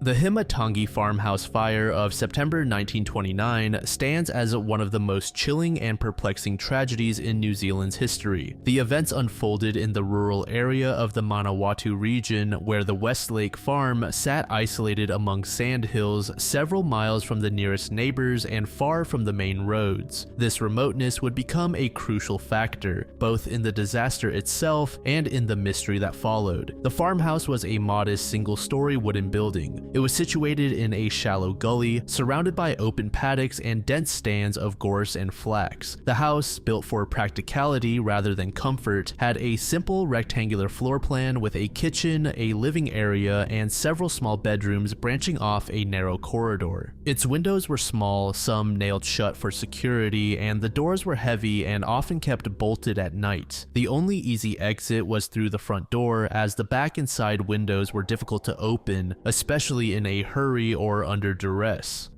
The Himatangi farmhouse fire of September 1929 stands as one of the most chilling and perplexing tragedies in New Zealand's history. The events unfolded in the rural area of the Manawatu region, where the Westlake farm sat isolated among sand hills several miles from the nearest neighbors and far from the main roads. This remoteness would become a crucial factor, both in the disaster itself and in the mystery that followed. The farmhouse was a modest single-story wooden building. It was situated in a shallow gully, surrounded by open paddocks and dense stands of gorse and flax. The house, built for practicality rather than comfort, had a simple rectangular floor plan with a kitchen, a living area, and several small bedrooms branching off a narrow corridor. Its windows were small, some nailed shut for security, and the doors were heavy and often kept bolted at night. The only easy exit was through the front door, as the back and side windows were difficult to open, especially in a hurry or under duress.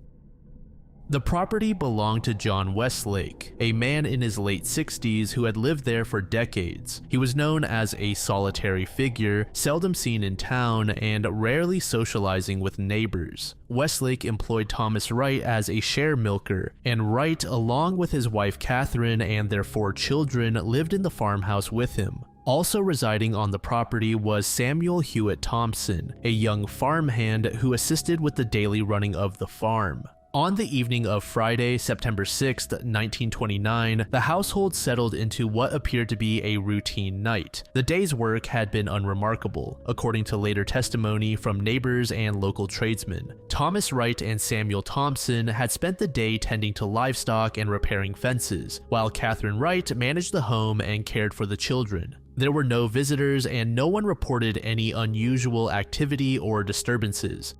The property belonged to John Westlake, a man in his late 60s who had lived there for decades. He was known as a solitary figure, seldom seen in town, and rarely socializing with neighbors. Westlake employed Thomas Wright as a share milker, and Wright, along with his wife Catherine and their 4 children, lived in the farmhouse with him. Also residing on the property was Samuel Hewitt Thompson, a young farmhand who assisted with the daily running of the farm. On the evening of Friday, September 6, 1929, the household settled into what appeared to be a routine night. The day's work had been unremarkable, according to later testimony from neighbors and local tradesmen. Thomas Wright and Samuel Thompson had spent the day tending to livestock and repairing fences, while Catherine Wright managed the home and cared for the children. There were no visitors and no one reported any unusual activity or disturbances.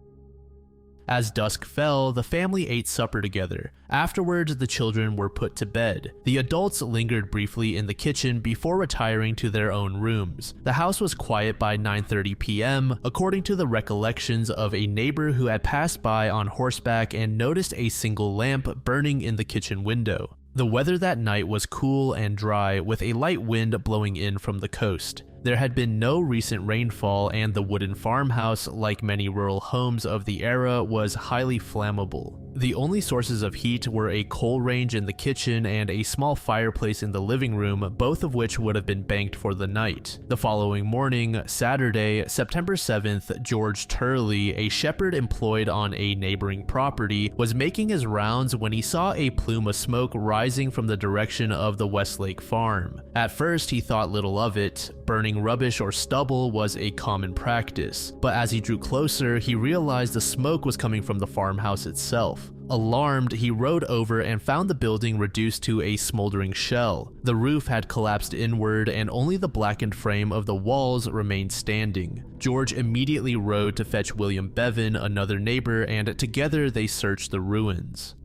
As dusk fell, the family ate supper together. Afterwards, the children were put to bed. The adults lingered briefly in the kitchen before retiring to their own rooms. The house was quiet by 9:30 p.m., according to the recollections of a neighbor who had passed by on horseback and noticed a single lamp burning in the kitchen window. The weather that night was cool and dry, with a light wind blowing in from the coast. There had been no recent rainfall, and the wooden farmhouse, like many rural homes of the era, was highly flammable. The only sources of heat were a coal range in the kitchen and a small fireplace in the living room, both of which would have been banked for the night. The following morning, Saturday, September 7th, George Turley, a shepherd employed on a neighboring property, was making his rounds when he saw a plume of smoke rising from the direction of the Westlake farm. At first, he thought little of it. Burning rubbish or stubble was a common practice, but as he drew closer, he realized the smoke was coming from the farmhouse itself. Alarmed, he rode over and found the building reduced to a smoldering shell. The roof had collapsed inward and only the blackened frame of the walls remained standing. George immediately rode to fetch William Bevan, another neighbor, and together they searched the ruins.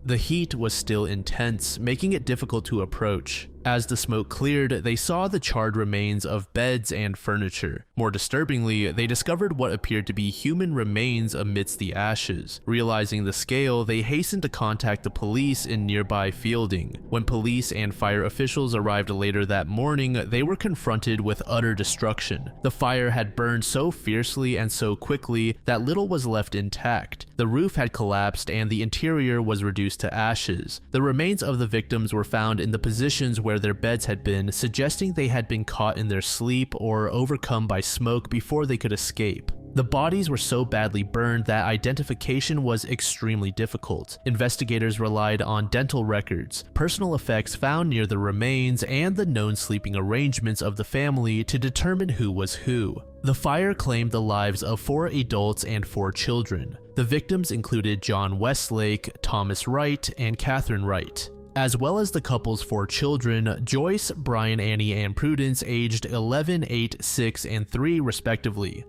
The heat was still intense, making it difficult to approach. As the smoke cleared, they saw the charred remains of beds and furniture. More disturbingly, they discovered what appeared to be human remains amidst the ashes. Realizing the scale, they hastened to contact the police in nearby Fielding. When police and fire officials arrived later that morning, they were confronted with utter destruction. The fire had burned so fiercely and so quickly that little was left intact. The roof had collapsed and the interior was reduced to ashes. The remains of the victims were found in the positions where their beds had been, suggesting they had been caught in their sleep or overcome by smoke before they could escape. The bodies were so badly burned that identification was extremely difficult. Investigators relied on dental records, personal effects found near the remains, and the known sleeping arrangements of the family to determine who was who. The fire claimed the lives of 4 adults and 4 children. The victims included John Westlake, Thomas Wright, and Catherine Wright, as well as the couple's 4 children, Joyce, Brian, Annie, and Prudence, aged 11, 8, 6, and 3 respectively.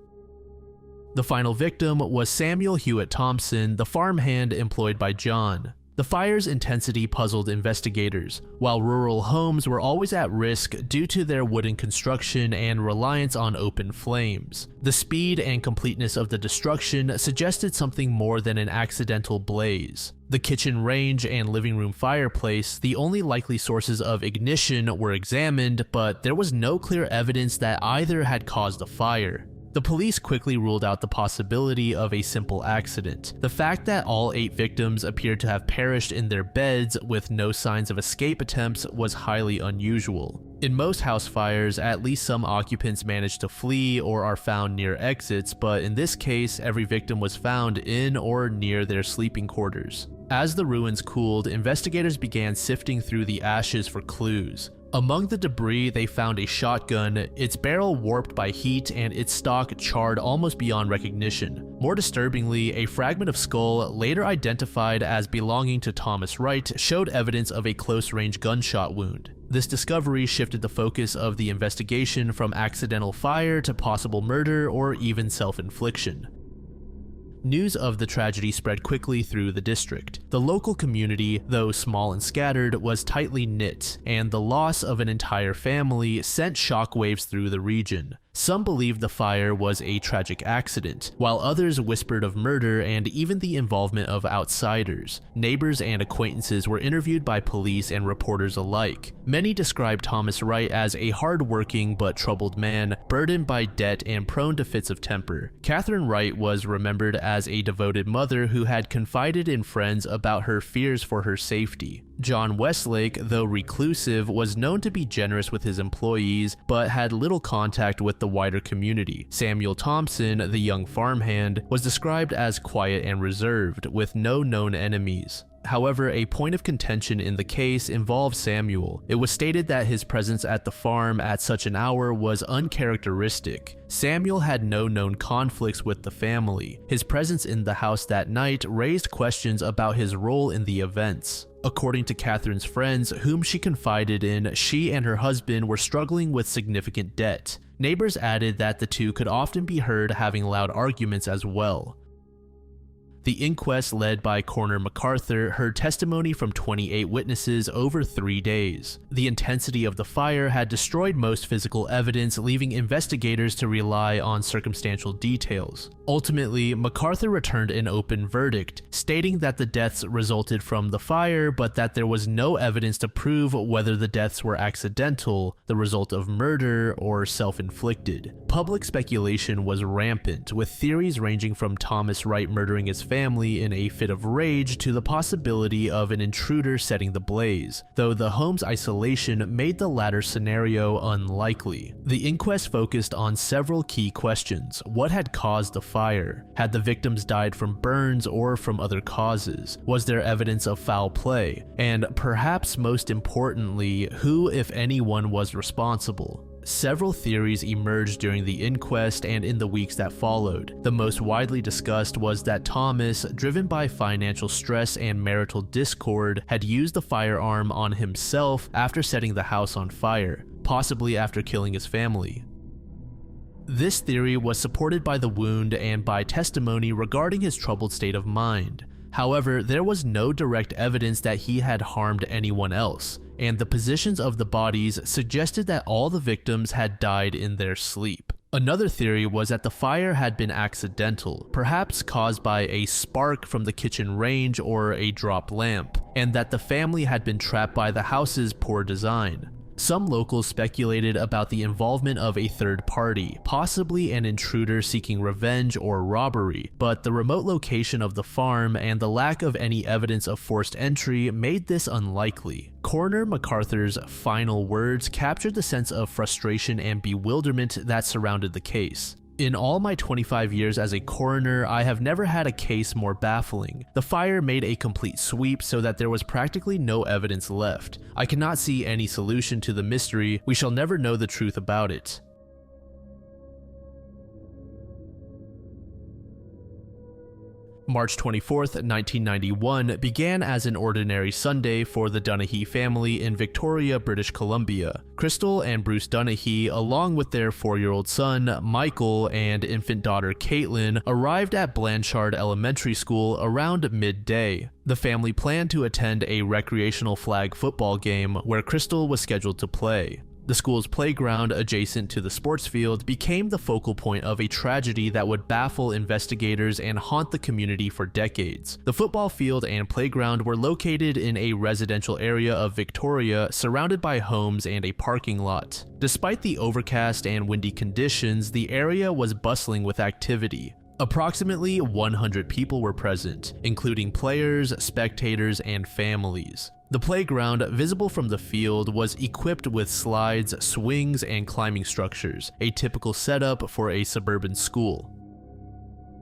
The final victim was Samuel Hewitt Thompson, the farmhand employed by John. The fire's intensity puzzled investigators. While rural homes were always at risk due to their wooden construction and reliance on open flames, the speed and completeness of the destruction suggested something more than an accidental blaze. The kitchen range and living room fireplace, the only likely sources of ignition, were examined, but there was no clear evidence that either had caused the fire. The police quickly ruled out the possibility of a simple accident. The fact that all 8 victims appeared to have perished in their beds with no signs of escape attempts was highly unusual. In most house fires, at least some occupants managed to flee or are found near exits, but in this case, every victim was found in or near their sleeping quarters. As the ruins cooled, investigators began sifting through the ashes for clues. Among the debris, they found a shotgun, its barrel warped by heat and its stock charred almost beyond recognition. More disturbingly, a fragment of skull, later identified as belonging to Thomas Wright, showed evidence of a close-range gunshot wound. This discovery shifted the focus of the investigation from accidental fire to possible murder or even self-infliction. News of the tragedy spread quickly through the district. The local community, though small and scattered, was tightly knit, and the loss of an entire family sent shockwaves through the region. Some believed the fire was a tragic accident, while others whispered of murder and even the involvement of outsiders. Neighbors and acquaintances were interviewed by police and reporters alike. Many described Thomas Wright as a hard-working but troubled man, burdened by debt and prone to fits of temper. Catherine Wright was remembered as a devoted mother who had confided in friends about her fears for her safety. John Westlake, though reclusive, was known to be generous with his employees, but had little contact with the wider community. Samuel Thompson, the young farmhand, was described as quiet and reserved, with no known enemies. However, a point of contention in the case involved Samuel. It was stated that his presence at the farm at such an hour was uncharacteristic. Samuel had no known conflicts with the family. His presence in the house that night raised questions about his role in the events. According to Catherine's friends, whom she confided in, she and her husband were struggling with significant debt. Neighbors added that the two could often be heard having loud arguments as well. The inquest led by Coroner MacArthur heard testimony from 28 witnesses over 3 days. The intensity of the fire had destroyed most physical evidence, leaving investigators to rely on circumstantial details. Ultimately, MacArthur returned an open verdict, stating that the deaths resulted from the fire, but that there was no evidence to prove whether the deaths were accidental, the result of murder, or self-inflicted. Public speculation was rampant, with theories ranging from Thomas Wright murdering his family in a fit of rage to the possibility of an intruder setting the blaze, though the home's isolation made the latter scenario unlikely. The inquest focused on several key questions. What had caused the fire? Had the victims died from burns or from other causes? Was there evidence of foul play? And perhaps most importantly, who, if anyone, was responsible? Several theories emerged during the inquest and in the weeks that followed. The most widely discussed was that Thomas, driven by financial stress and marital discord, had used the firearm on himself after setting the house on fire, possibly after killing his family. This theory was supported by the wound and by testimony regarding his troubled state of mind. However, there was no direct evidence that he had harmed anyone else, and the positions of the bodies suggested that all the victims had died in their sleep. Another theory was that the fire had been accidental, perhaps caused by a spark from the kitchen range or a dropped lamp, and that the family had been trapped by the house's poor design. Some locals speculated about the involvement of a third party, possibly an intruder seeking revenge or robbery, but the remote location of the farm and the lack of any evidence of forced entry made this unlikely. Coroner MacArthur's final words captured the sense of frustration and bewilderment that surrounded the case. In all my 25 years as a coroner, I have never had a case more baffling. The fire made a complete sweep so that there was practically no evidence left. I cannot see any solution to the mystery. We shall never know the truth about it. March 24th, 1991 began as an ordinary Sunday for the Dunahee family in Victoria, British Columbia. Crystal and Bruce Dunahee, along with their 4-year-old son, Michael, and infant daughter, Caitlin, arrived at Blanchard Elementary School around midday. The family planned to attend a recreational flag football game where Crystal was scheduled to play. The school's playground adjacent to the sports field became the focal point of a tragedy that would baffle investigators and haunt the community for decades. The football field and playground were located in a residential area of Victoria, surrounded by homes and a parking lot. Despite the overcast and windy conditions, the area was bustling with activity. Approximately 100 people were present, including players, spectators, and families. The playground, visible from the field, was equipped with slides, swings, and climbing structures, a typical setup for a suburban school.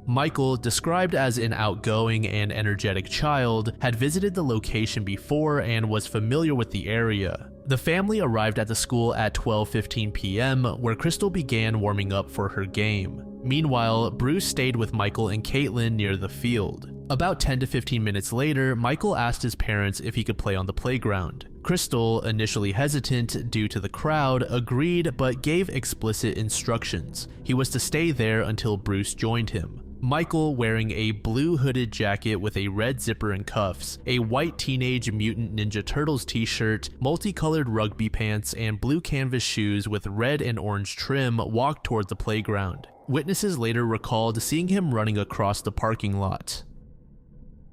Michael, described as an outgoing and energetic child, had visited the location before and was familiar with the area. The family arrived at the school at 12:15 p.m., where Crystal began warming up for her game. Meanwhile, Bruce stayed with Michael and Caitlin near the field. About 10 to 15 minutes later, Michael asked his parents if he could play on the playground. Crystal, initially hesitant due to the crowd, agreed but gave explicit instructions. He was to stay there until Bruce joined him. Michael, wearing a blue hooded jacket with a red zipper and cuffs, a white Teenage Mutant Ninja Turtles t-shirt, multicolored rugby pants, and blue canvas shoes with red and orange trim, walked toward the playground. Witnesses later recalled seeing him running across the parking lot.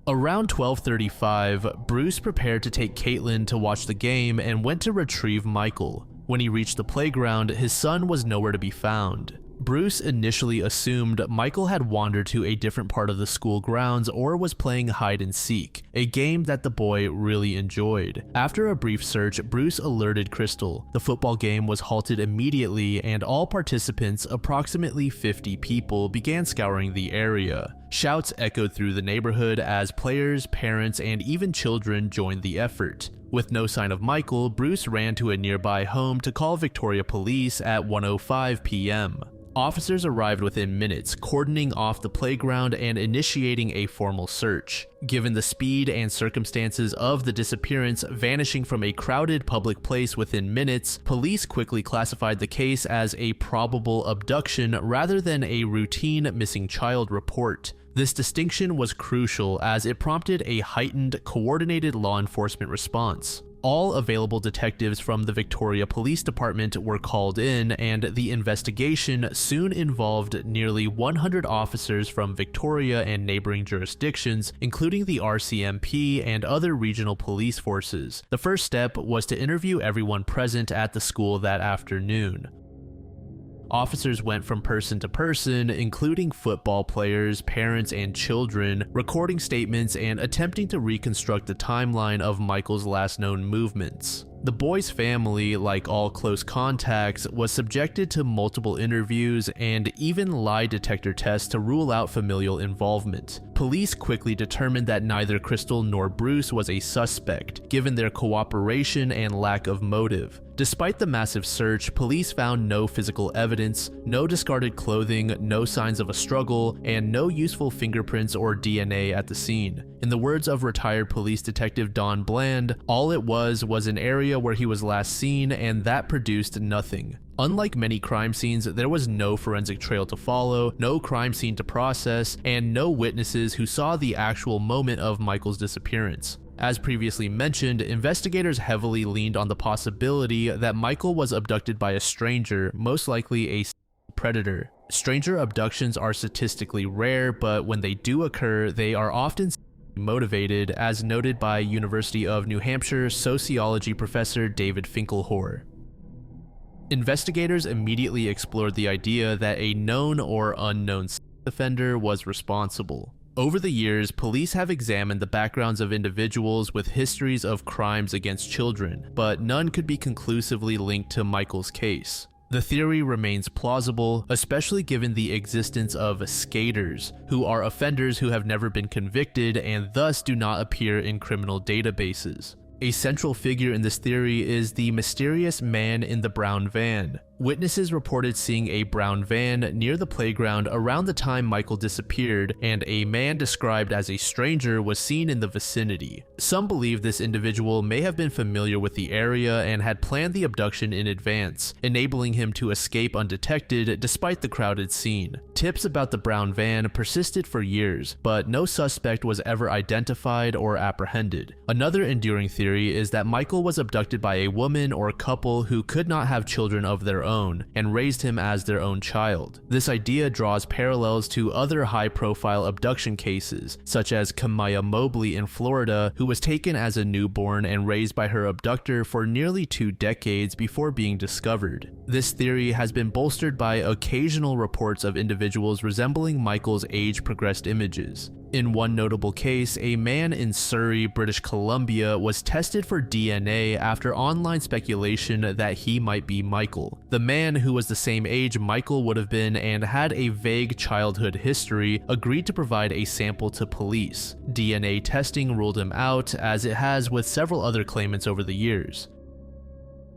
Around 12:35, Bruce prepared to take Caitlin to watch the game and went to retrieve Michael. When he reached the playground, his son was nowhere to be found. Bruce initially assumed Michael had wandered to a different part of the school grounds or was playing hide and seek, a game that the boy really enjoyed. After a brief search, Bruce alerted Crystal. The football game was halted immediately, and all participants, approximately 50 people, began scouring the area. Shouts echoed through the neighborhood as players, parents, and even children joined the effort. With no sign of Michael, Bruce ran to a nearby home to call Victoria Police at 1:05 p.m. Officers arrived within minutes, cordoning off the playground and initiating a formal search. Given the speed and circumstances of the disappearance, vanishing from a crowded public place within minutes, police quickly classified the case as a probable abduction rather than a routine missing child report. This distinction was crucial as it prompted a heightened, coordinated law enforcement response. All available detectives from the Victoria Police Department were called in, and the investigation soon involved nearly 100 officers from Victoria and neighboring jurisdictions, including the RCMP and other regional police forces. The first step was to interview everyone present at the school that afternoon. Officers went from person to person, including football players, parents, and children, recording statements and attempting to reconstruct the timeline of Michael's last known movements. The boy's family, like all close contacts, was subjected to multiple interviews and even lie detector tests to rule out familial involvement. Police quickly determined that neither Crystal nor Bruce was a suspect, given their cooperation and lack of motive. Despite the massive search, police found no physical evidence, no discarded clothing, no signs of a struggle, and no useful fingerprints or DNA at the scene. In the words of retired police detective Don Bland, all it was an area where he was last seen, and that produced nothing. Unlike many crime scenes, there was no forensic trail to follow, no crime scene to process, and no witnesses who saw the actual moment of Michael's disappearance. As previously mentioned, investigators heavily leaned on the possibility that Michael was abducted by a stranger, most likely a predator. Stranger abductions are statistically rare, but when they do occur, they are often motivated, as noted by University of New Hampshire sociology professor David Finkelhor. Investigators immediately explored the idea that a known or unknown offender was responsible. Over the years, police have examined the backgrounds of individuals with histories of crimes against children, but none could be conclusively linked to Michael's case. The theory remains plausible, especially given the existence of skaters, who are offenders who have never been convicted and thus do not appear in criminal databases. A central figure in this theory is the mysterious man in the brown van. Witnesses reported seeing a brown van near the playground around the time Michael disappeared, and a man described as a stranger was seen in the vicinity. Some believe this individual may have been familiar with the area and had planned the abduction in advance, enabling him to escape undetected despite the crowded scene. Tips about the brown van persisted for years, but no suspect was ever identified or apprehended. Another enduring theory is that Michael was abducted by a woman or couple who could not have children of their own and raised him as their own child. This idea draws parallels to other high-profile abduction cases, such as Kamaya Mobley in Florida, who was taken as a newborn and raised by her abductor for nearly 2 decades before being discovered. This theory has been bolstered by occasional reports of individuals resembling Michael's age-progressed images. In one notable case, a man in Surrey, British Columbia was tested for DNA after online speculation that he might be Michael. The man, who was the same age Michael would have been and had a vague childhood history, agreed to provide a sample to police. DNA testing ruled him out, as it has with several other claimants over the years.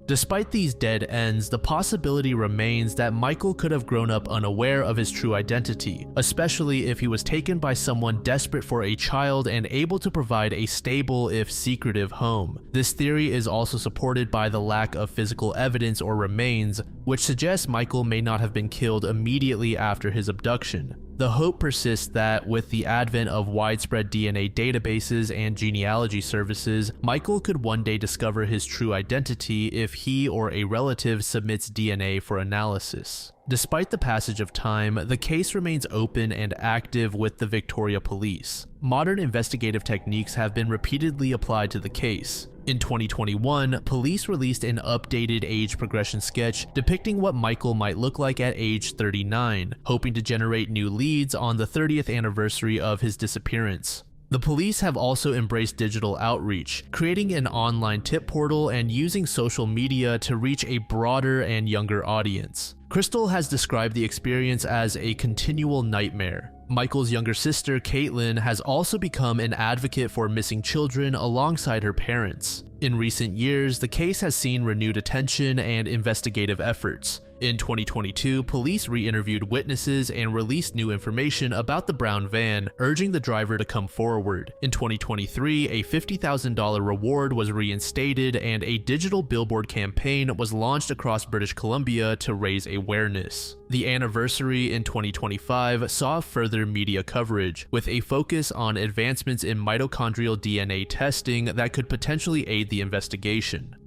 Despite these dead ends, the possibility remains that Michael could have grown up unaware of his true identity, especially if he was taken by someone desperate for a child and able to provide a stable, if secretive, home. This theory is also supported by the lack of physical evidence or remains, which suggests Michael may not have been killed immediately after his abduction. The hope persists that, with the advent of widespread DNA databases and genealogy services, Michael could one day discover his true identity if he or a relative submits DNA for analysis. Despite the passage of time, the case remains open and active with the Victoria Police. Modern investigative techniques have been repeatedly applied to the case. In 2021, police released an updated age progression sketch depicting what Michael might look like at age 39, hoping to generate new leads on the 30th anniversary of his disappearance. The police have also embraced digital outreach, creating an online tip portal and using social media to reach a broader and younger audience. Crystal has described the experience as a continual nightmare. Michael's younger sister, Caitlin, has also become an advocate for missing children alongside her parents. In recent years, the case has seen renewed attention and investigative efforts. In 2022, police re-interviewed witnesses and released new information about the brown van, urging the driver to come forward. In 2023, a $50,000 reward was reinstated and a digital billboard campaign was launched across British Columbia to raise awareness. The anniversary in 2025 saw further media coverage, with a focus on advancements in mitochondrial DNA testing that could potentially aid the investigation.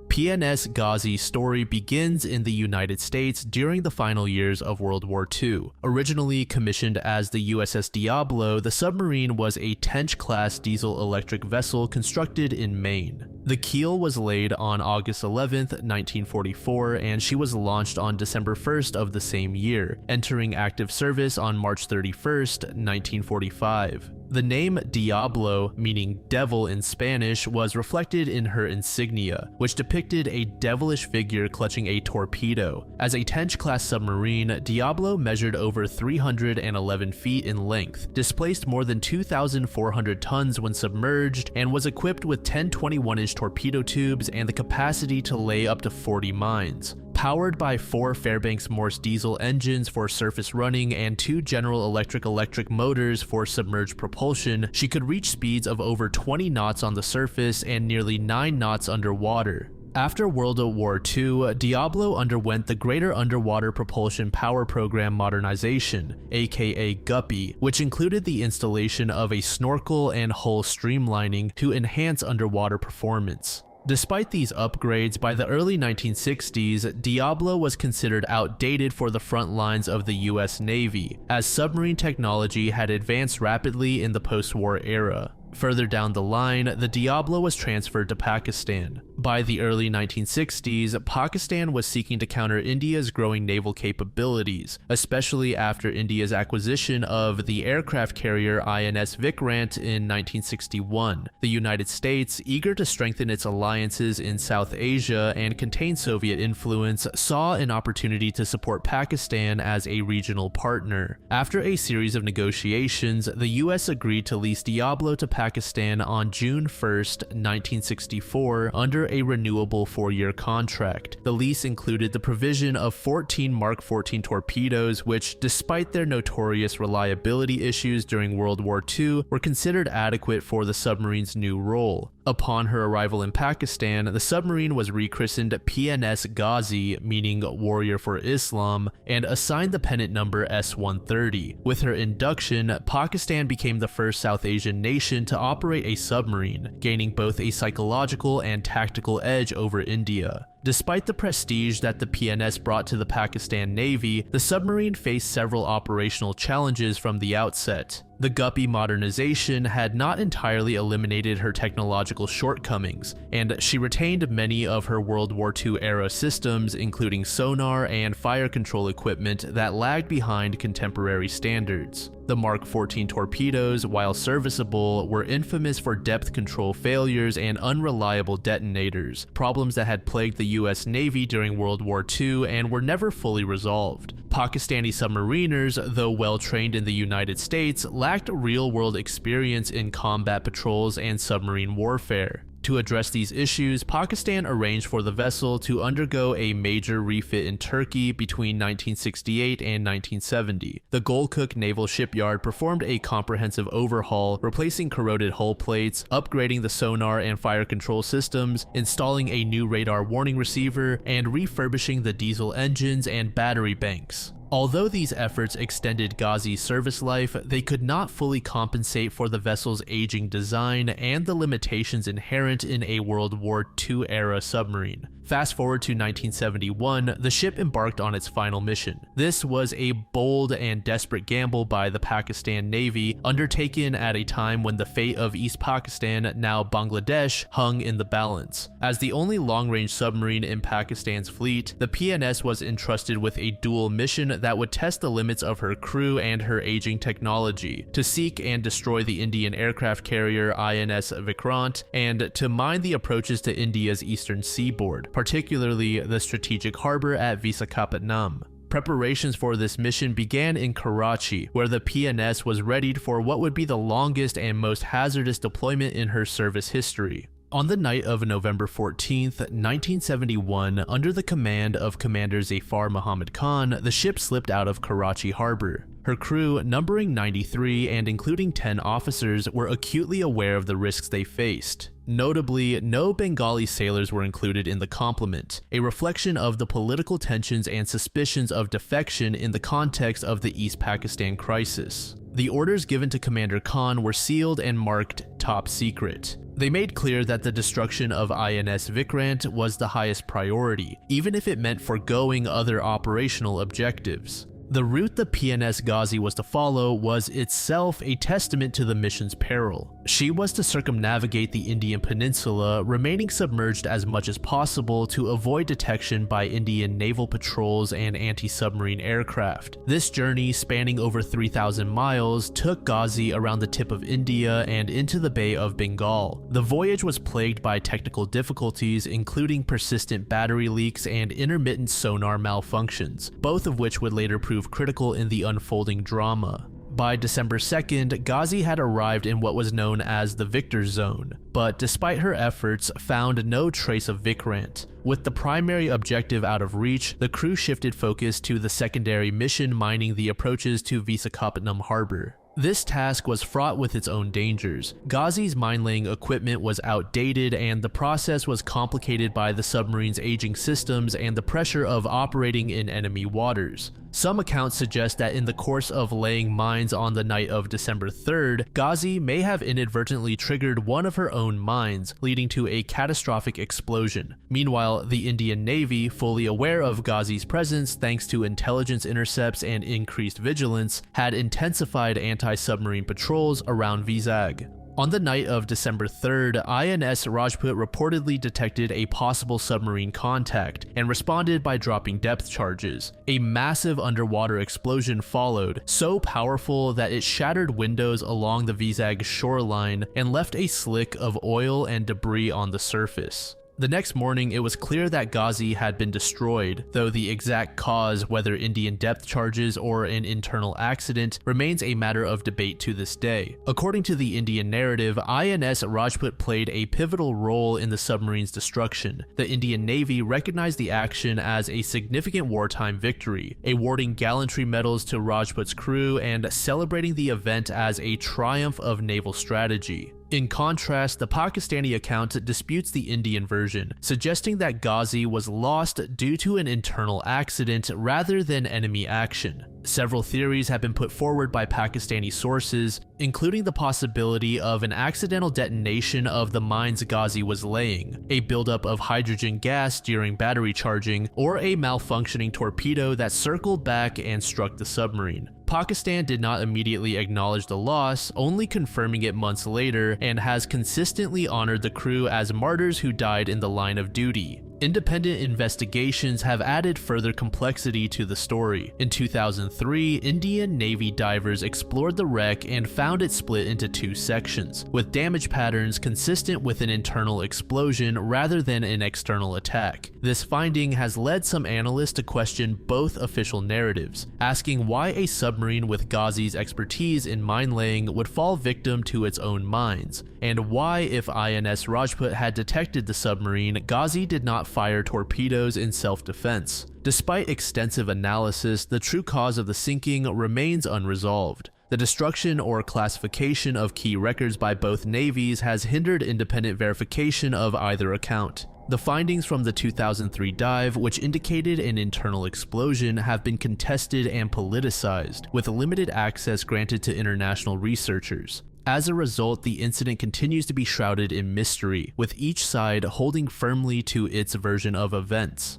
PNS Ghazi's story begins in the United States during the final years of World War II. Originally commissioned as the USS Diablo, the submarine was a Tench-class diesel-electric vessel constructed in Maine. The keel was laid on August 11, 1944, and she was launched on December 1st of the same year, entering active service on March 31st, 1945. The name Diablo, meaning devil in Spanish, was reflected in her insignia, which depicted a devilish figure clutching a torpedo. As a Tench-class submarine, Diablo measured over 311 feet in length, displaced more than 2,400 tons when submerged, and was equipped with 10 21-inch torpedo tubes and the capacity to lay up to 40 mines. Powered by 4 Fairbanks Morse diesel engines for surface running and 2 General Electric motors for submerged propulsion, she could reach speeds of over 20 knots on the surface and nearly 9 knots underwater. After World War II, Diablo underwent the Greater Underwater Propulsion Power Program Modernization, aka GUPPY, which included the installation of a snorkel and hull streamlining to enhance underwater performance. Despite these upgrades, by the early 1960s, Diablo was considered outdated for the front lines of the US Navy, as submarine technology had advanced rapidly in the post-war era. Further down the line, the Diablo was transferred to Pakistan. By the early 1960s, Pakistan was seeking to counter India's growing naval capabilities, especially after India's acquisition of the aircraft carrier INS Vikrant in 1961. The United States, eager to strengthen its alliances in South Asia and contain Soviet influence, saw an opportunity to support Pakistan as a regional partner. After a series of negotiations, the US agreed to lease Diablo to Pakistan on June 1st, 1964, under a renewable 4-year contract. The lease included the provision of 14 Mark 14 torpedoes, which, despite their notorious reliability issues during World War II, were considered adequate for the submarine's new role. Upon her arrival in Pakistan, the submarine was rechristened PNS Ghazi, meaning Warrior for Islam, and assigned the pennant number S-130. With her induction, Pakistan became the first South Asian nation to operate a submarine, gaining both a psychological and tactical edge over India. Despite the prestige that the PNS brought to the Pakistan Navy, the submarine faced several operational challenges from the outset. The Guppy modernization had not entirely eliminated her technological shortcomings, and she retained many of her World War II-era systems, including sonar and fire control equipment that lagged behind contemporary standards. The Mark 14 torpedoes, while serviceable, were infamous for depth control failures and unreliable detonators, problems that had plagued the US Navy during World War II and were never fully resolved. Pakistani submariners, though well trained in the United States, lacked real-world experience in combat patrols and submarine warfare. To address these issues, Pakistan arranged for the vessel to undergo a major refit in Turkey between 1968 and 1970. The Golkuk Naval Shipyard performed a comprehensive overhaul, replacing corroded hull plates, upgrading the sonar and fire control systems, installing a new radar warning receiver, and refurbishing the diesel engines and battery banks. Although these efforts extended Ghazi's service life, they could not fully compensate for the vessel's aging design and the limitations inherent in a World War II-era submarine. Fast forward to 1971, the ship embarked on its final mission. This was a bold and desperate gamble by the Pakistan Navy, undertaken at a time when the fate of East Pakistan, now Bangladesh, hung in the balance. As the only long-range submarine in Pakistan's fleet, the PNS was entrusted with a dual mission that would test the limits of her crew and her aging technology, to seek and destroy the Indian aircraft carrier INS Vikrant, and to mine the approaches to India's eastern seaboard, particularly the strategic harbor at Visakhapatnam. Preparations for this mission began in Karachi, where the PNS was readied for what would be the longest and most hazardous deployment in her service history. On the night of November 14th, 1971, under the command of Commander Zafar Muhammad Khan, the ship slipped out of Karachi harbor. Her crew, numbering 93 and including 10 officers, were acutely aware of the risks they faced. Notably, no Bengali sailors were included in the complement, a reflection of the political tensions and suspicions of defection in the context of the East Pakistan crisis. The orders given to Commander Khan were sealed and marked top secret. They made clear that the destruction of INS Vikrant was the highest priority, even if it meant foregoing other operational objectives. The route the PNS Ghazi was to follow was itself a testament to the mission's peril. She was to circumnavigate the Indian peninsula, remaining submerged as much as possible to avoid detection by Indian naval patrols and anti-submarine aircraft. This journey, spanning over 3,000 miles, took Ghazi around the tip of India and into the Bay of Bengal. The voyage was plagued by technical difficulties, including persistent battery leaks and intermittent sonar malfunctions, both of which would later prove critical in the unfolding drama. By December 2nd, Ghazi had arrived in what was known as the Victor Zone, but despite her efforts, found no trace of Vikrant. With the primary objective out of reach, the crew shifted focus to the secondary mission, mining the approaches to Visakhapatnam harbor. This task was fraught with its own dangers. Ghazi's mine-laying equipment was outdated, and the process was complicated by the submarine's aging systems and the pressure of operating in enemy waters. Some accounts suggest that in the course of laying mines on the night of December 3rd, Ghazi may have inadvertently triggered one of her own mines, leading to a catastrophic explosion. Meanwhile, the Indian Navy, fully aware of Ghazi's presence thanks to intelligence intercepts and increased vigilance, had intensified anti-submarine patrols around Vizag. On the night of December 3rd, INS Rajput reportedly detected a possible submarine contact and responded by dropping depth charges. A massive underwater explosion followed, so powerful that it shattered windows along the Vizag shoreline and left a slick of oil and debris on the surface. The next morning, it was clear that Ghazi had been destroyed, though the exact cause, whether Indian depth charges or an internal accident, remains a matter of debate to this day. According to the Indian narrative, INS Rajput played a pivotal role in the submarine's destruction. The Indian Navy recognized the action as a significant wartime victory, awarding gallantry medals to Rajput's crew and celebrating the event as a triumph of naval strategy. In contrast, the Pakistani account disputes the Indian version, suggesting that Ghazi was lost due to an internal accident rather than enemy action. Several theories have been put forward by Pakistani sources, including the possibility of an accidental detonation of the mines Ghazi was laying, a buildup of hydrogen gas during battery charging, or a malfunctioning torpedo that circled back and struck the submarine. Pakistan did not immediately acknowledge the loss, only confirming it months later, and has consistently honored the crew as martyrs who died in the line of duty. Independent investigations have added further complexity to the story. In 2003, Indian Navy divers explored the wreck and found it split into two sections, with damage patterns consistent with an internal explosion rather than an external attack. This finding has led some analysts to question both official narratives, asking why a submarine with Ghazi's expertise in mine laying would fall victim to its own mines, and why, if INS Rajput had detected the submarine, Ghazi did not fire torpedoes in self-defense. Despite extensive analysis, the true cause of the sinking remains unresolved. The destruction or classification of key records by both navies has hindered independent verification of either account. The findings from the 2003 dive, which indicated an internal explosion, have been contested and politicized, with limited access granted to international researchers. As a result, the incident continues to be shrouded in mystery, with each side holding firmly to its version of events.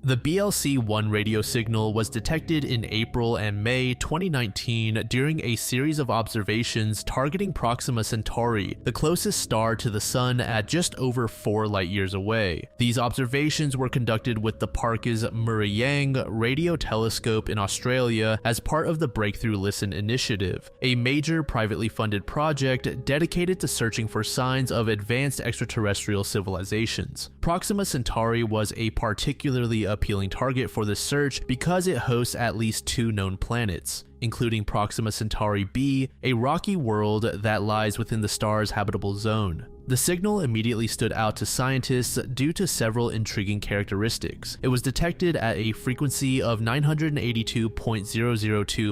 The BLC-1 radio signal was detected in April and May 2019 during a series of observations targeting Proxima Centauri, the closest star to the Sun at just over 4 light-years away. These observations were conducted with the Parkes Murray-Yang radio telescope in Australia as part of the Breakthrough Listen initiative, a major privately funded project dedicated to searching for signs of advanced extraterrestrial civilizations. Proxima Centauri was a particularly appealing target for this search because it hosts at least 2 known planets, including Proxima Centauri b, a rocky world that lies within the star's habitable zone. The signal immediately stood out to scientists due to several intriguing characteristics. It was detected at a frequency of 982.002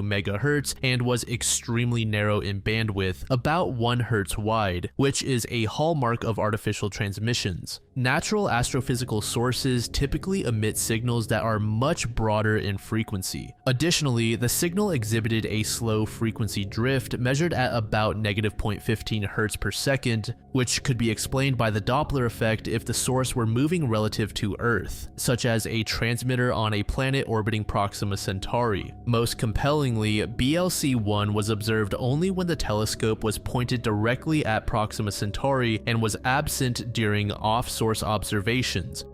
MHz and was extremely narrow in bandwidth, about 1 Hz wide, which is a hallmark of artificial transmissions. Natural astrophysical sources typically emit signals that are much broader in frequency. Additionally, the signal exhibited a slow frequency drift measured at about -0.15 Hz per second, which could be explained by the Doppler effect if the source were moving relative to Earth, such as a transmitter on a planet orbiting Proxima Centauri. Most compellingly, BLC-1 was observed only when the telescope was pointed directly at Proxima Centauri and was absent during off-source observations,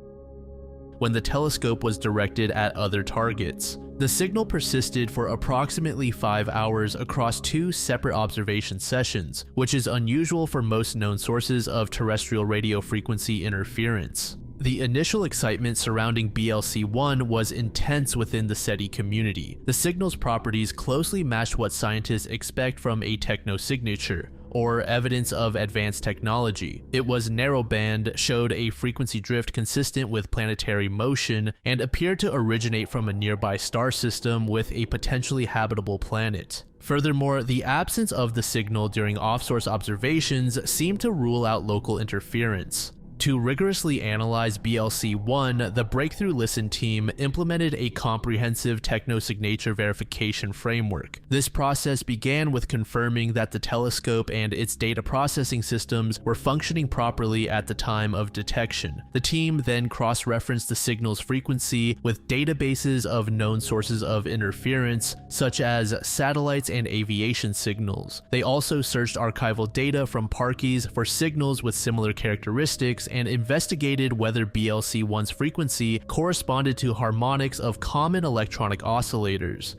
when the telescope was directed at other targets. The signal persisted for approximately 5 hours across 2 separate observation sessions, which is unusual for most known sources of terrestrial radio frequency interference. The initial excitement surrounding BLC-1 was intense within the SETI community. The signal's properties closely matched what scientists expect from a technosignature, or evidence of advanced technology. It was narrowband, showed a frequency drift consistent with planetary motion, and appeared to originate from a nearby star system with a potentially habitable planet. Furthermore, the absence of the signal during off-source observations seemed to rule out local interference. To rigorously analyze BLC-1, the Breakthrough Listen team implemented a comprehensive technosignature verification framework. This process began with confirming that the telescope and its data processing systems were functioning properly at the time of detection. The team then cross-referenced the signal's frequency with databases of known sources of interference, such as satellites and aviation signals. They also searched archival data from parkies for signals with similar characteristics and investigated whether BLC-1's frequency corresponded to harmonics of common electronic oscillators.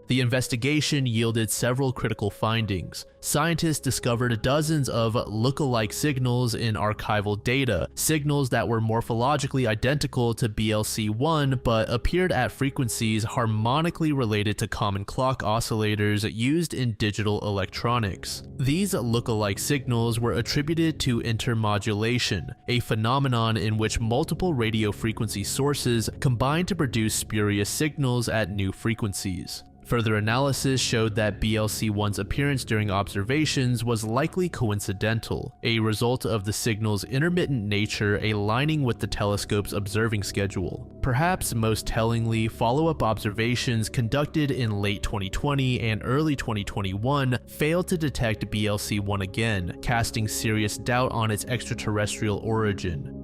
The investigation yielded several critical findings. Scientists discovered dozens of look-alike signals in archival data, signals that were morphologically identical to BLC-1 but appeared at frequencies harmonically related to common clock oscillators used in digital electronics. These look-alike signals were attributed to intermodulation, a phenomenon in which multiple radio frequency sources combine to produce spurious signals at new frequencies. Further analysis showed that BLC-1's appearance during observations was likely coincidental, a result of the signal's intermittent nature aligning with the telescope's observing schedule. Perhaps most tellingly, follow-up observations conducted in late 2020 and early 2021 failed to detect BLC-1 again, casting serious doubt on its extraterrestrial origin.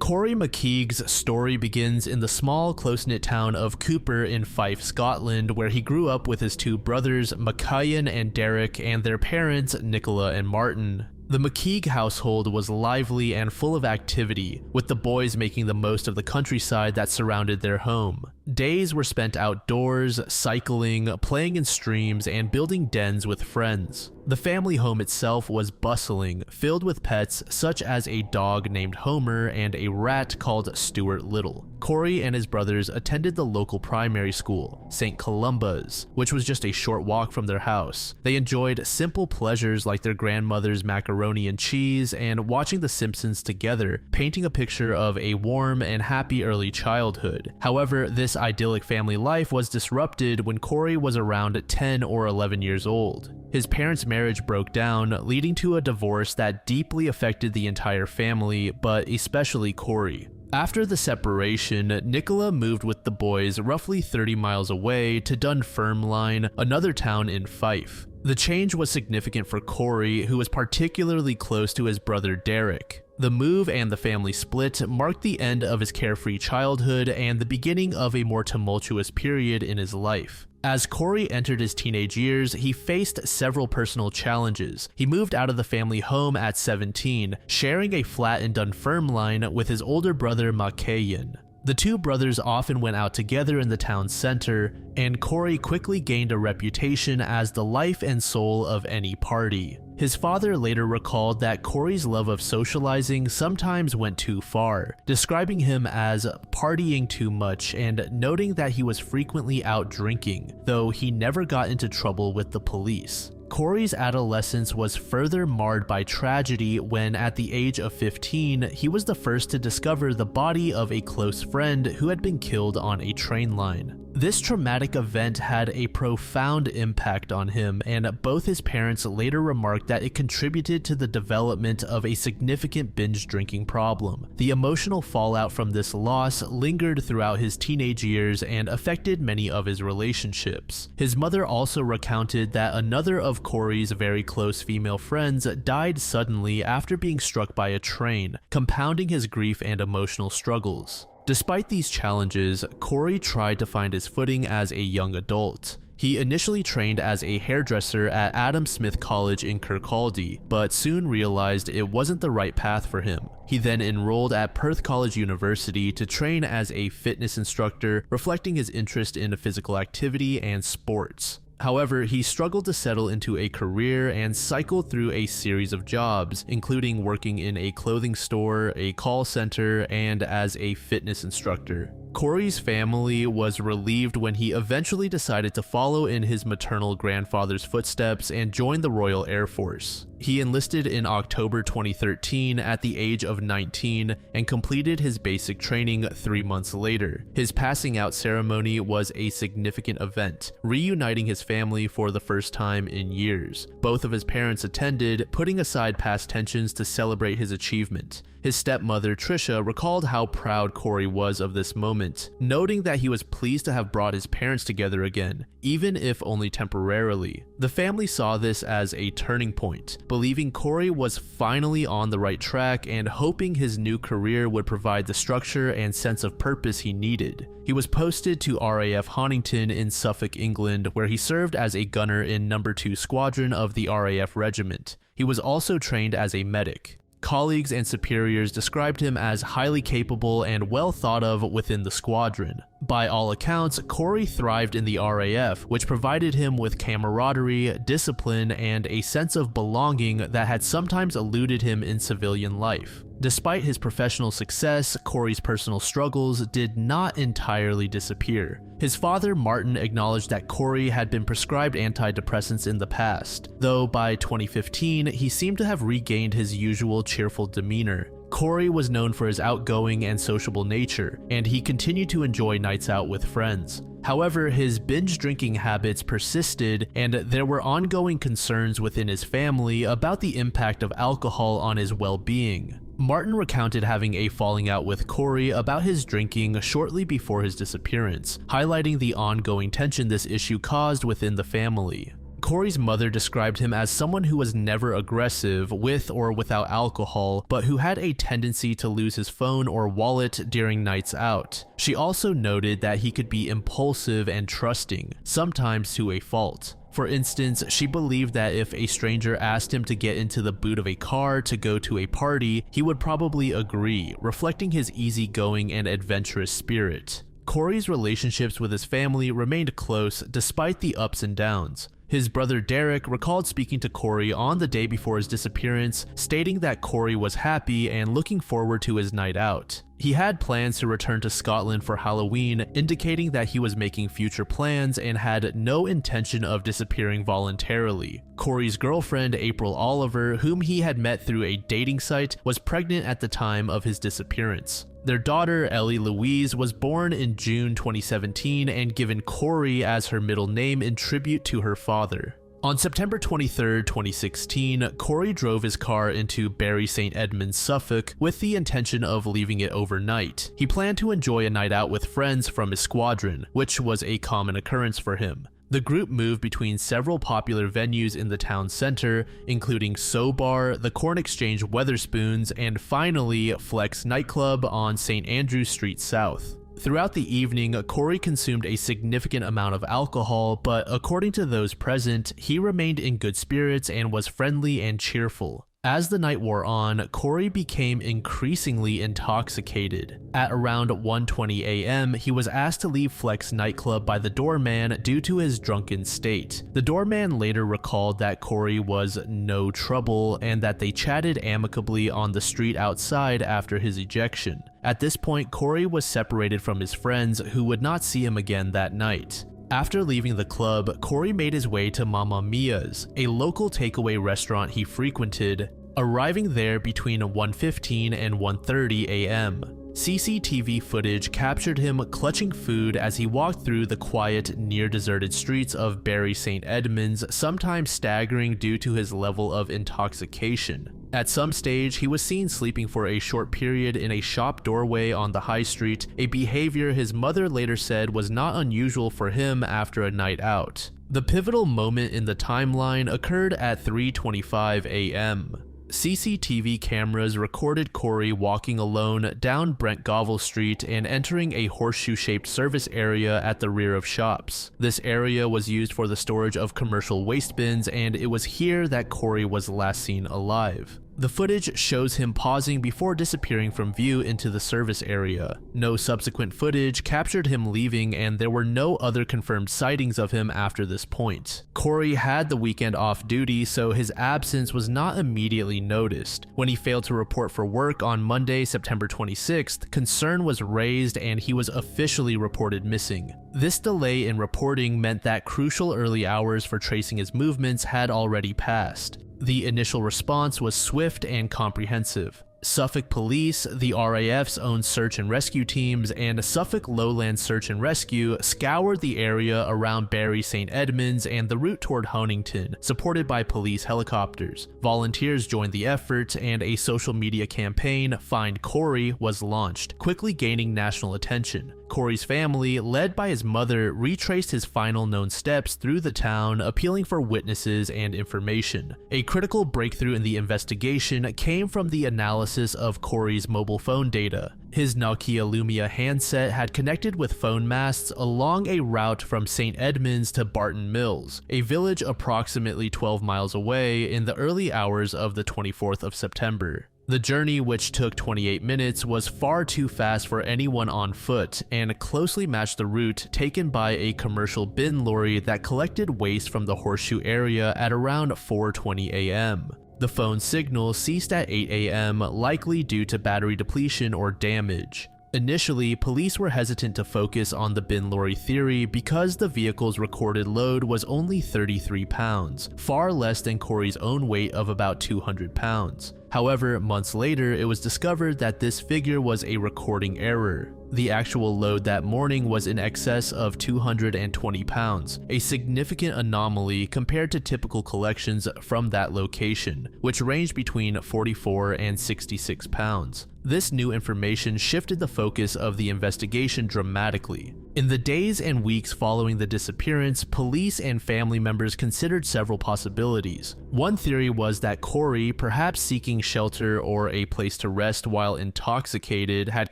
Corrie McKeague's story begins in the small, close-knit town of Cooper in Fife, Scotland, where he grew up with his two brothers, Micaiah and Derek, and their parents, Nicola and Martin. The McKeague household was lively and full of activity, with the boys making the most of the countryside that surrounded their home. Days were spent outdoors, cycling, playing in streams, and building dens with friends. The family home itself was bustling, filled with pets such as a dog named Homer and a rat called Stuart Little. Corrie and his brothers attended the local primary school, St. Columba's, which was just a short walk from their house. They enjoyed simple pleasures like their grandmother's macaroni and cheese and watching The Simpsons together, painting a picture of a warm and happy early childhood. However, this idyllic family life was disrupted when Corrie was around 10 or 11 years old. His parents' marriage broke down, leading to a divorce that deeply affected the entire family, but especially Corrie. After the separation, Nicola moved with the boys roughly 30 miles away to Dunfermline, another town in Fife. The change was significant for Corrie, who was particularly close to his brother Derek. The move and the family split marked the end of his carefree childhood and the beginning of a more tumultuous period in his life. As Corrie entered his teenage years, he faced several personal challenges. He moved out of the family home at 17, sharing a flat in Dunfermline with his older brother mckeague. The two brothers often went out together in the town's center, and Corrie quickly gained a reputation as the life and soul of any party. His father later recalled that Corrie's love of socializing sometimes went too far, describing him as partying too much and noting that he was frequently out drinking, though he never got into trouble with the police. Corrie's adolescence was further marred by tragedy when, at the age of 15, he was the first to discover the body of a close friend who had been killed on a train line. This traumatic event had a profound impact on him, and both his parents later remarked that it contributed to the development of a significant binge drinking problem. The emotional fallout from this loss lingered throughout his teenage years and affected many of his relationships. His mother also recounted that another of Corrie's very close female friends died suddenly after being struck by a train, compounding his grief and emotional struggles. Despite these challenges, Corrie tried to find his footing as a young adult. He initially trained as a hairdresser at Adam Smith College in Kirkcaldy, but soon realized it wasn't the right path for him. He then enrolled at Perth College University to train as a fitness instructor, reflecting his interest in physical activity and sports. However, he struggled to settle into a career and cycled through a series of jobs, including working in a clothing store, a call center, and as a fitness instructor. Corrie's family was relieved when he eventually decided to follow in his maternal grandfather's footsteps and join the Royal Air Force. He enlisted in October 2013 at the age of 19 and completed his basic training 3 months later. His passing out ceremony was a significant event, reuniting his family for the first time in years. Both of his parents attended, putting aside past tensions to celebrate his achievement. His stepmother, Trisha, recalled how proud Corrie was of this moment, noting that he was pleased to have brought his parents together again, even if only temporarily. The family saw this as a turning point, believing Corrie was finally on the right track and hoping his new career would provide the structure and sense of purpose he needed. He was posted to RAF Honington in Suffolk, England, where he served as a gunner in No. 2 Squadron of the RAF Regiment. He was also trained as a medic. Colleagues and superiors described him as highly capable and well thought of within the squadron. By all accounts, Corrie thrived in the RAF, which provided him with camaraderie, discipline, and a sense of belonging that had sometimes eluded him in civilian life. Despite his professional success, Corrie's personal struggles did not entirely disappear. His father, Martin, acknowledged that Corrie had been prescribed antidepressants in the past, though by 2015, he seemed to have regained his usual cheerful demeanor. Corrie was known for his outgoing and sociable nature, and he continued to enjoy nights out with friends. However, his binge drinking habits persisted, and there were ongoing concerns within his family about the impact of alcohol on his well-being. Martin recounted having a falling out with Corrie about his drinking shortly before his disappearance, highlighting the ongoing tension this issue caused within the family. Corrie's mother described him as someone who was never aggressive with or without alcohol, but who had a tendency to lose his phone or wallet during nights out. She also noted that he could be impulsive and trusting, sometimes to a fault. For instance, she believed that if a stranger asked him to get into the boot of a car to go to a party, he would probably agree, reflecting his easygoing and adventurous spirit. Corrie's relationships with his family remained close despite the ups and downs. His brother Derek recalled speaking to Corrie on the day before his disappearance, stating that Corrie was happy and looking forward to his night out. He had plans to return to Scotland for Halloween, indicating that he was making future plans and had no intention of disappearing voluntarily. Corrie's girlfriend, April Oliver, whom he had met through a dating site, was pregnant at the time of his disappearance. Their daughter, Ellie Louise, was born in June 2017 and given Corrie as her middle name in tribute to her father. On September 23, 2016, Corrie drove his car into Bury St. Edmunds, Suffolk, with the intention of leaving it overnight. He planned to enjoy a night out with friends from his squadron, which was a common occurrence for him. The group moved between several popular venues in the town center, including So Bar, the Corn Exchange Weatherspoons, and finally Flex nightclub on St. Andrew Street South. Throughout the evening, Corrie consumed a significant amount of alcohol, but according to those present, he remained in good spirits and was friendly and cheerful. As the night wore on, Corrie became increasingly intoxicated. At around 1:20 a.m., he was asked to leave Flex nightclub by the doorman due to his drunken state. The doorman later recalled that Corrie was no trouble and that they chatted amicably on the street outside after his ejection. At this point, Corrie was separated from his friends, who would not see him again that night. After leaving the club, Corrie made his way to Mamma Mia's, a local takeaway restaurant he frequented, arriving there between 1:15 and 1:30 a.m. CCTV footage captured him clutching food as he walked through the quiet, near-deserted streets of Bury St. Edmunds, sometimes staggering due to his level of intoxication. At some stage, he was seen sleeping for a short period in a shop doorway on the high street, a behavior his mother later said was not unusual for him after a night out. The pivotal moment in the timeline occurred at 3:25 a.m. CCTV cameras recorded Corrie walking alone down Brent Govel Street and entering a horseshoe-shaped service area at the rear of shops. This area was used for the storage of commercial waste bins, and it was here that Corrie was last seen alive. The footage shows him pausing before disappearing from view into the service area. No subsequent footage captured him leaving, and there were no other confirmed sightings of him after this point. Corrie had the weekend off duty, so his absence was not immediately noticed. When he failed to report for work on Monday, September 26th, concern was raised and he was officially reported missing. This delay in reporting meant that crucial early hours for tracing his movements had already passed. The initial response was swift and comprehensive. Suffolk Police, the RAF's own search and rescue teams, and Suffolk Lowland Search and Rescue scoured the area around Bury St. Edmunds and the route toward Honington, supported by police helicopters. Volunteers joined the effort, and a social media campaign, Find Corrie, was launched, quickly gaining national attention. Corrie's family, led by his mother, retraced his final known steps through the town, appealing for witnesses and information. A critical breakthrough in the investigation came from the analysis of Corrie's mobile phone data. His Nokia Lumia handset had connected with phone masts along a route from St. Edmunds to Barton Mills, a village approximately 12 miles away, in the early hours of the 24th of September. The journey, which took 28 minutes, was far too fast for anyone on foot and closely matched the route taken by a commercial bin lorry that collected waste from the Horseshoe area at around 4:20 a.m. The phone signal ceased at 8 a.m., likely due to battery depletion or damage. Initially, police were hesitant to focus on the bin lorry theory because the vehicle's recorded load was only 33 pounds, far less than Corrie's own weight of about 200 pounds. However, months later, it was discovered that this figure was a recording error. The actual load that morning was in excess of 220 pounds, a significant anomaly compared to typical collections from that location, which ranged between 44 and 66 pounds. This new information shifted the focus of the investigation dramatically. In the days and weeks following the disappearance, police and family members considered several possibilities. One theory was that Corrie, perhaps seeking shelter or a place to rest while intoxicated, had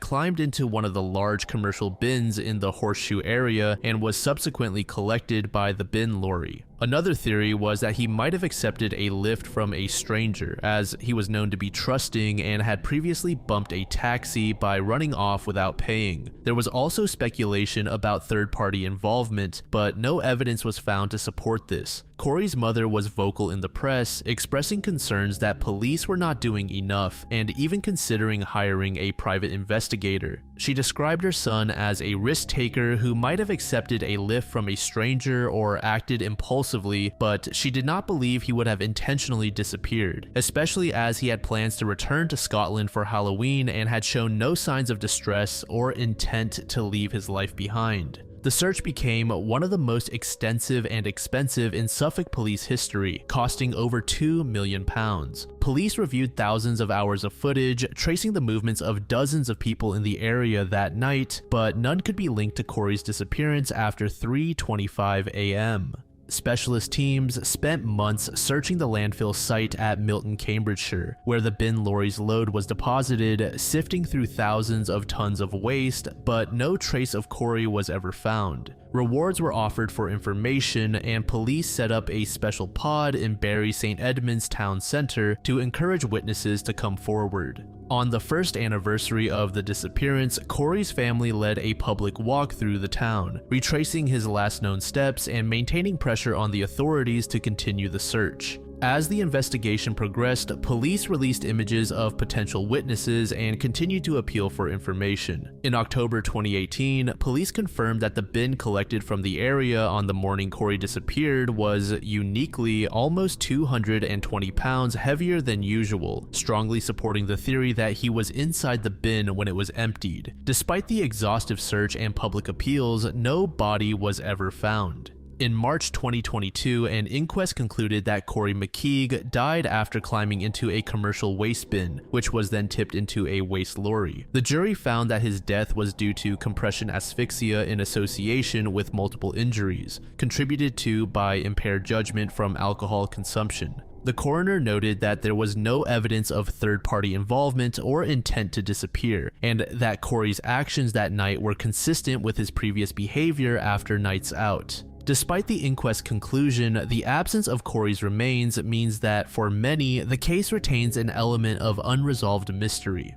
climbed into one of the large commercial bins in the Horseshoe area and was subsequently collected by the bin lorry. Another theory was that he might have accepted a lift from a stranger, as he was known to be trusting and had previously bumped a taxi by running off without paying. There was also speculation about third-party involvement, but no evidence was found to support this. Corrie's mother was vocal in the press, expressing concerns that police were not doing enough and even considering hiring a private investigator. She described her son as a risk-taker who might have accepted a lift from a stranger or acted impulsively, but she did not believe he would have intentionally disappeared, especially as he had plans to return to Scotland for Halloween and had shown no signs of distress or intent to leave his life behind. The search became one of the most extensive and expensive in Suffolk police history, costing over £2 million. Police reviewed thousands of hours of footage, tracing the movements of dozens of people in the area that night, but none could be linked to Corrie's disappearance after 3:25 a.m. Specialist teams spent months searching the landfill site at Milton, Cambridgeshire, where the bin lorry's load was deposited, sifting through thousands of tons of waste, but no trace of Corrie was ever found. Rewards were offered for information, and police set up a special pod in Bury St. Edmunds town centre to encourage witnesses to come forward. On the first anniversary of the disappearance, Corrie's family led a public walk through the town, retracing his last known steps and maintaining pressure on the authorities to continue the search. As the investigation progressed, police released images of potential witnesses and continued to appeal for information. In October 2018, police confirmed that the bin collected from the area on the morning Corrie disappeared was uniquely almost 220 pounds heavier than usual, strongly supporting the theory that he was inside the bin when it was emptied. Despite the exhaustive search and public appeals, no body was ever found. In March 2022, an inquest concluded that Corrie McKeague died after climbing into a commercial waste bin, which was then tipped into a waste lorry. The jury found that his death was due to compression asphyxia in association with multiple injuries, contributed to by impaired judgment from alcohol consumption. The coroner noted that there was no evidence of third-party involvement or intent to disappear, and that Corrie's actions that night were consistent with his previous behavior after nights out. Despite the inquest conclusion, the absence of Corrie's remains means that, for many, the case retains an element of unresolved mystery.